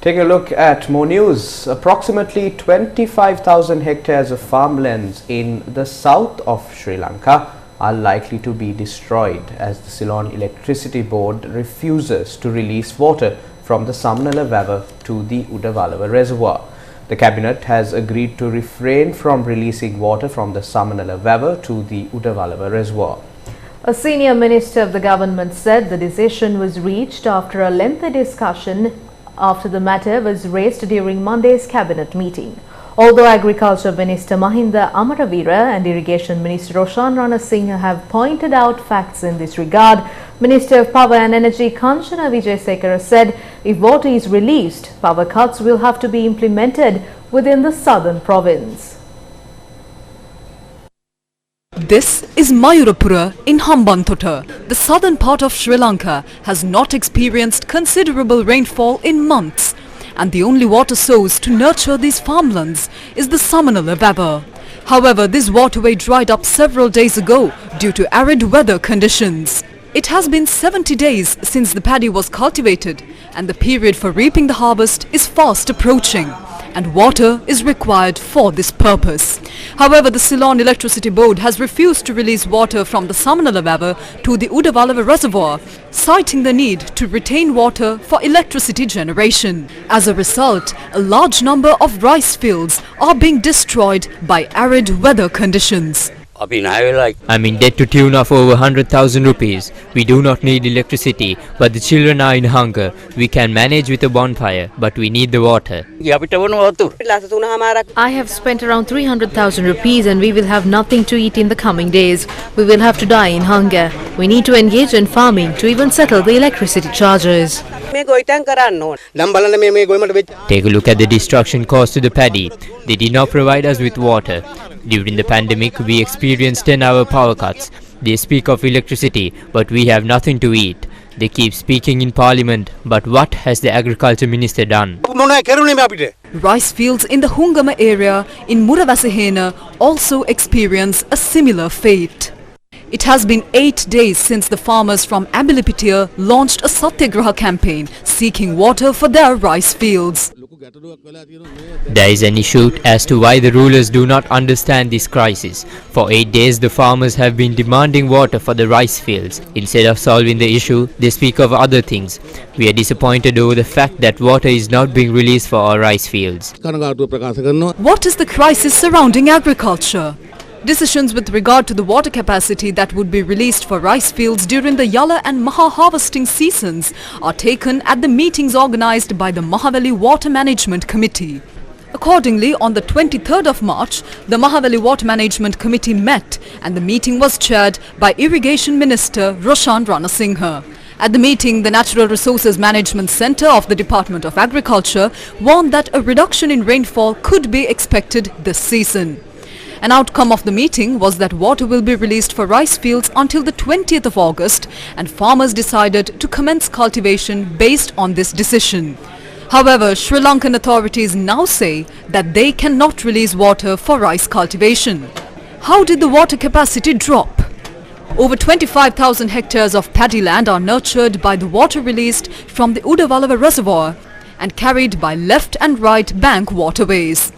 Take a look at more news. Approximately 25,000 hectares of farmlands in the south of Sri Lanka are likely to be destroyed as the Ceylon Electricity Board refuses to release water from the Samanala Wewa to the Udawalawa Reservoir. The Cabinet has agreed to refrain from releasing water from the Samanala Wewa to the Udawalawa Reservoir. A senior minister of the government said the decision was reached after a lengthy discussion after the matter was raised during Monday's cabinet meeting. Although Agriculture Minister Mahinda Amaravira and Irrigation Minister Roshan Ranasinghe have pointed out facts in this regard, Minister of Power and Energy Kanchana Wijesekara said if water is released, power cuts will have to be implemented within the southern province. This is Mayurapura in Hambantota. The southern part of Sri Lanka has not experienced considerable rainfall in months, and the only water source to nurture these farmlands is the Samanala Wewa. However, this waterway dried up several days ago due to arid weather conditions. It has been 70 days since the paddy was cultivated, and the period for reaping the harvest is fast approaching, and water is required for this purpose. However, the Ceylon Electricity Board has refused to release water from the Samanala Wewa to the Udawalawa Reservoir, citing the need to retain water for electricity generation. As a result, a large number of rice fields are being destroyed by arid weather conditions. I'm in debt to tune of over 100,000 rupees. We do not need electricity, but the children are in hunger. We can manage with a bonfire, but we need the water. I have spent around 300,000 rupees and we will have nothing to eat in the coming days. We will have to die in hunger. We need to engage in farming to even settle the electricity charges. Take a look at the destruction caused to the paddy. They did not provide us with water. During the pandemic, we experienced 10-hour power cuts. They speak of electricity, but we have nothing to eat. They keep speaking in parliament, but what has the agriculture minister done? Rice fields in the Hungama area in Muravasihena also experience a similar fate. It has been 8 days since the farmers from Abilipitia launched a Satyagraha campaign seeking water for their rice fields. There is an issue as to why the rulers do not understand this crisis. For 8 days, the farmers have been demanding water for the rice fields. Instead of solving the issue, they speak of other things. We are disappointed over the fact that water is not being released for our rice fields. What is the crisis surrounding agriculture? Decisions with regard to the water capacity that would be released for rice fields during the Yala and Maha harvesting seasons are taken at the meetings organized by the Mahaveli Water Management Committee. Accordingly, on the 23rd of March, the Mahaveli Water Management Committee met and the meeting was chaired by Irrigation Minister Roshan Ranasinghe. At the meeting, the Natural Resources Management Centre of the Department of Agriculture warned that a reduction in rainfall could be expected this season. An outcome of the meeting was that water will be released for rice fields until the 20th of August, and farmers decided to commence cultivation based on this decision. However, Sri Lankan authorities now say that they cannot release water for rice cultivation. How did the water capacity drop? Over 25,000 hectares of paddy land are nurtured by the water released from the Udawalawa Reservoir and carried by left and right bank waterways.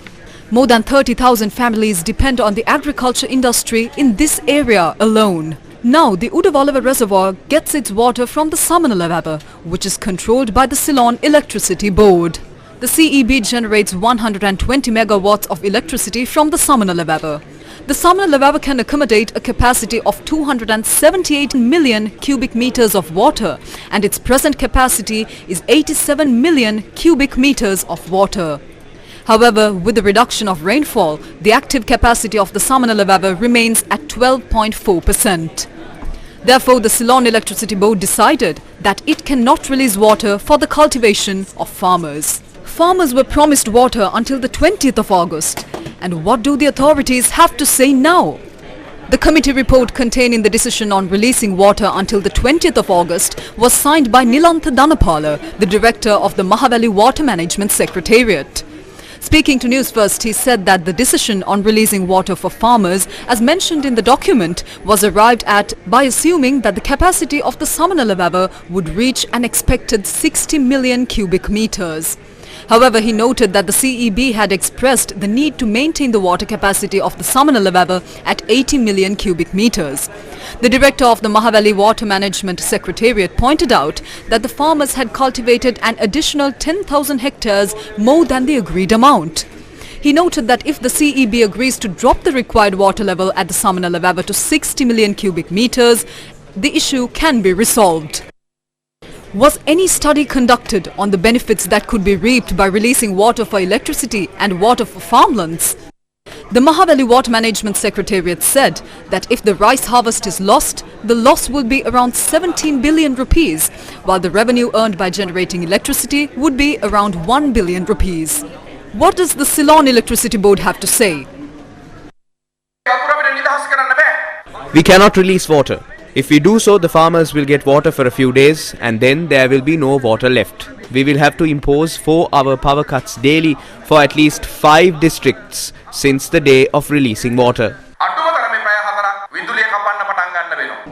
More than 30,000 families depend on the agriculture industry in this area alone. Now, the Udawalawa Reservoir gets its water from the Samanala Wewa, which is controlled by the Ceylon Electricity Board. The CEB generates 120 megawatts of electricity from the Samanala Wewa. The Samanala Wewa can accommodate a capacity of 278 million cubic meters of water, and its present capacity is 87 million cubic meters of water. However, with the reduction of rainfall, the active capacity of the Samanala Wewa remains at 12.4%. Therefore, the Ceylon Electricity Board decided that it cannot release water for the cultivation of farmers. Farmers were promised water until the 20th of August. And what do the authorities have to say now? The committee report containing the decision on releasing water until the 20th of August was signed by Nilantha Dhanapala, the director of the Mahaveli Water Management Secretariat. Speaking to Newsfirst, he said that the decision on releasing water for farmers, as mentioned in the document, was arrived at by assuming that the capacity of the Samanala Wewa would reach an expected 60 million cubic meters. However, he noted that the CEB had expressed the need to maintain the water capacity of the Samanala Wewa at 80 million cubic meters. The director of the Mahavali Water Management Secretariat pointed out that the farmers had cultivated an additional 10,000 hectares more than the agreed amount. He noted that if the CEB agrees to drop the required water level at the Samanala Wewa to 60 million cubic meters, the issue can be resolved. Was any study conducted on the benefits that could be reaped by releasing water for electricity and water for farmlands? The Mahavali Water Management Secretariat said that if the rice harvest is lost, the loss will be around 17 billion rupees, while the revenue earned by generating electricity would be around 1 billion rupees. What does the Ceylon Electricity Board have to say? We cannot release water. If we do so, the farmers will get water for a few days and then there will be no water left. We will have to impose 4-hour power cuts daily for at least 5 districts since the day of releasing water.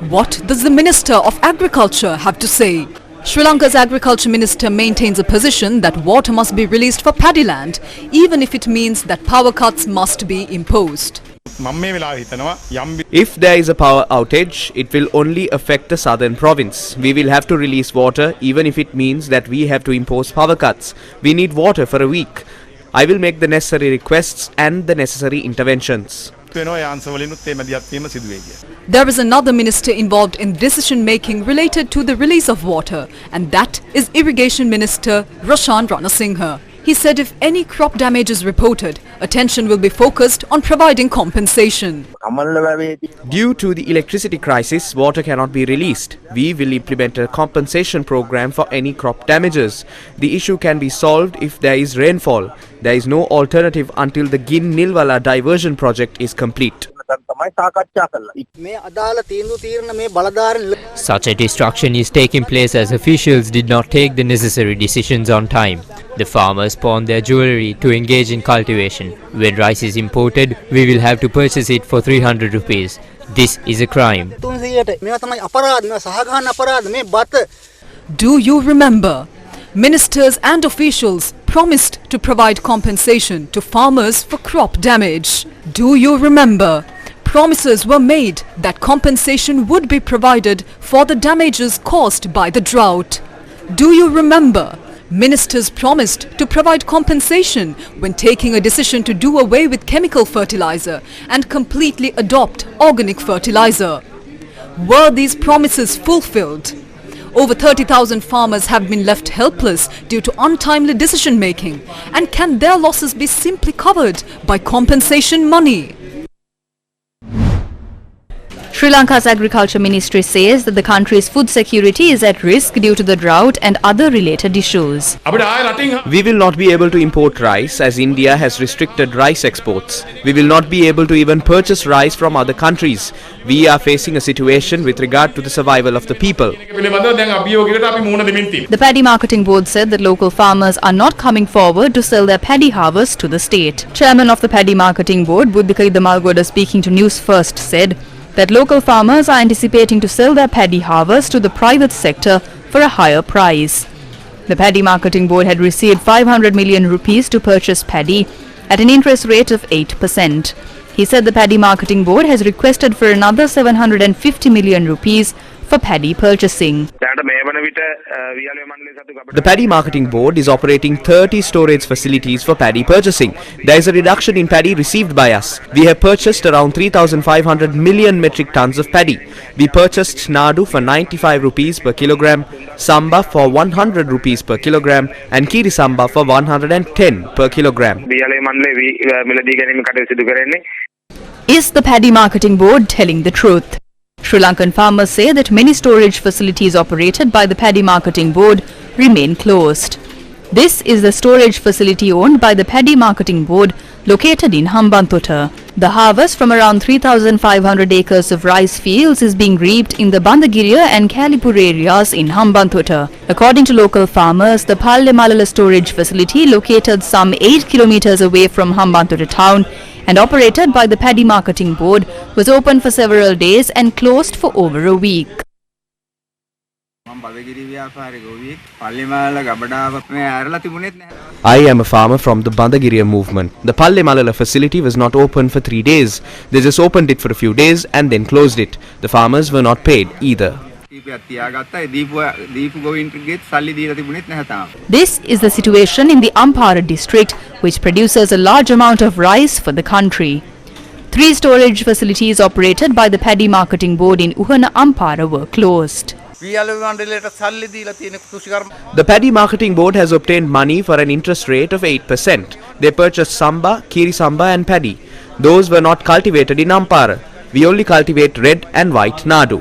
What does the Minister of Agriculture have to say? Sri Lanka's Agriculture Minister maintains a position that water must be released for paddy land, even if it means that power cuts must be imposed. If there is a power outage, it will only affect the southern province. We will have to release water even if it means that we have to impose power cuts. We need water for a week. I will make the necessary requests and the necessary interventions. There is another minister involved in decision making related to the release of water, and that is Irrigation Minister Roshan Ranasinghe. He said if any crop damage is reported, attention will be focused on providing compensation. Due to the electricity crisis, water cannot be released. We will implement a compensation program for any crop damages. The issue can be solved if there is rainfall. There is no alternative until the Gin-Nilwala diversion project is complete. Such a destruction is taking place as officials did not take the necessary decisions on time. The farmers pawn their jewellery to engage in cultivation. When rice is imported, we will have to purchase it for 300 rupees. This is a crime. Do you remember? Ministers and officials promised to provide compensation to farmers for crop damage. Do you remember? Promises were made that compensation would be provided for the damages caused by the drought. Do you remember? Ministers promised to provide compensation when taking a decision to do away with chemical fertilizer and completely adopt organic fertilizer. Were these promises fulfilled? Over 30,000 farmers have been left helpless due to untimely decision making, and can their losses be simply covered by compensation money? Sri Lanka's Agriculture Ministry says that the country's food security is at risk due to the drought and other related issues. We will not be able to import rice as India has restricted rice exports. We will not be able to even purchase rice from other countries. We are facing a situation with regard to the survival of the people. The Paddy Marketing Board said that local farmers are not coming forward to sell their paddy harvest to the state. Chairman of the Paddy Marketing Board, Buddhika Idamalgoda, speaking to Newsfirst, said that local farmers are anticipating to sell their paddy harvest to the private sector for a higher price. The Paddy Marketing Board had received 500 million rupees to purchase paddy at an interest rate of 8%. He said the Paddy Marketing Board has requested for another 750 million rupees for paddy purchasing. The Paddy Marketing Board is operating 30 storage facilities for paddy purchasing. There is a reduction in paddy received by us. We have purchased around 3,500 million metric tons of paddy. We purchased Nadu for 95 rupees per kilogram, Samba for 100 rupees per kilogram and Kiri Samba for 110 per kilogram. Is the Paddy Marketing Board telling the truth? Sri Lankan farmers say that many storage facilities operated by the Paddy Marketing Board remain closed. This is the storage facility owned by the Paddy Marketing Board located in Hambantota. The harvest from around 3,500 acres of rice fields is being reaped in the Bandagiriya and Kalipur areas in Hambantota. According to local farmers, the Palle Malala storage facility, located some 8 kilometers away from Hambantota town and operated by the Paddy Marketing Board, was open for several days and closed for over a week. I am a farmer from the Bandagiriya movement. The Palle Malala facility was not open for 3 days. They just opened it for a few days and then closed it. The farmers were not paid either. This is the situation in the Ampara district, which produces a large amount of rice for the country. 3 storage facilities operated by the Paddy Marketing Board in Uhana Ampara were closed. The Paddy Marketing Board has obtained money for an interest rate of 8%. They purchased samba, kiri samba and paddy. Those were not cultivated in Ampara. We only cultivate red and white nadu.